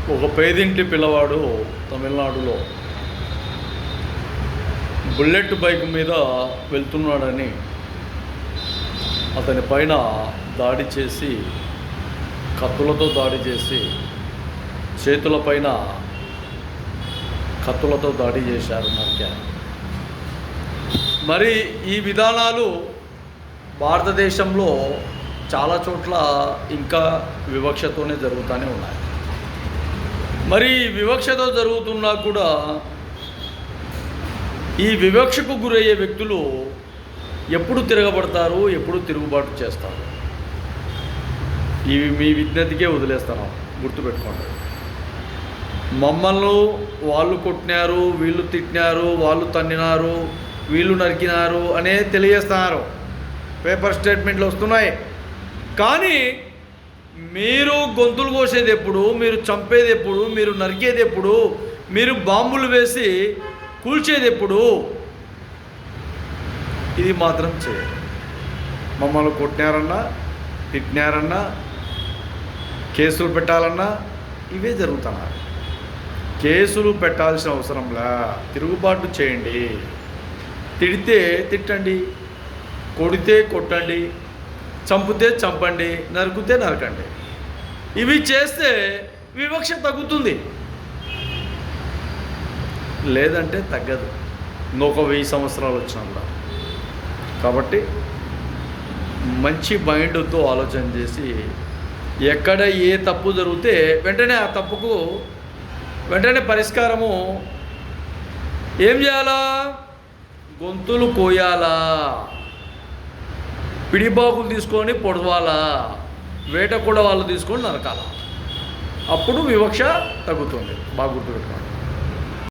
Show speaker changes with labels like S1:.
S1: ఒక పేదింటి పిల్లవాడు తమిళనాడులో బుల్లెట్ బైక్ మీద వెళ్తున్నాడని అతని పైన దాడి చేసి కత్తులతో దాడి చేసి చేతులపైన కత్తులతో దాడి చేశారు నరికారు. మరి ఈ విధానాలు భారతదేశంలో చాలా చోట్ల ఇంకా వివక్షతోనే జరుగుతూనే ఉన్నాయి. మరి వివక్షతో జరుగుతున్నా కూడా ఈ వివక్షకు గురయ్యే వ్యక్తులు ఎప్పుడు తిరగబడతారు, ఎప్పుడు తిరుగుబాటు చేస్తారు, ఇవి మీ విజ్ఞతకే వదిలేస్తాను. గుర్తుపెట్టుకోండి. మమ్మల్ని వాళ్ళు కొట్టినారు, వీళ్ళు తిట్టినారు, వాళ్ళు తన్నినారు, వీళ్ళు నరికినారు అనే తెలియజేస్తున్నారు. పేపర్ స్టేట్మెంట్లు వస్తున్నాయి. కానీ మీరు గొంతులు కోసేది ఎప్పుడు, మీరు చంపేది ఎప్పుడు, మీరు నరికేది ఎప్పుడు, మీరు బాంబులు వేసి కూల్చేది ఎప్పుడు? ఇది మాత్రం చేయరు. మమ్మల్ని కొట్టినారన్నా, తిట్టినారన్నా, కేసులు పెట్టాలన్నా ఇవే జరుగుతున్నారు. కేసులు పెట్టాల్సిన అవసరంలా, తిరుగుబాటు చేయండి. తిడితే తిట్టండి, కొడితే కొట్టండి, చంపితే చంపండి, నరికితే నరకండి. ఇవి చేస్తే వివక్ష తగ్గుతుంది, లేదంటే తగ్గదు. ఇంకొక 1000 సంవత్సరాలు వచ్చినా కూడా. కాబట్టి మంచి మైండ్తో ఆలోచన చేసి ఎక్కడ ఏ తప్పు జరిగితే వెంటనే ఆ తప్పుకు వెంటనే పరిష్కారము ఏం చేయాలా? గొంతులు కోయాలా, పిడిబాకులు తీసుకొని పొడవాలా, వేట కూడా వాళ్ళు తీసుకొని నరకాల. అప్పుడు వివక్ష తగ్గుతుంది. బాగా గుర్తుపెట్టుకోండి.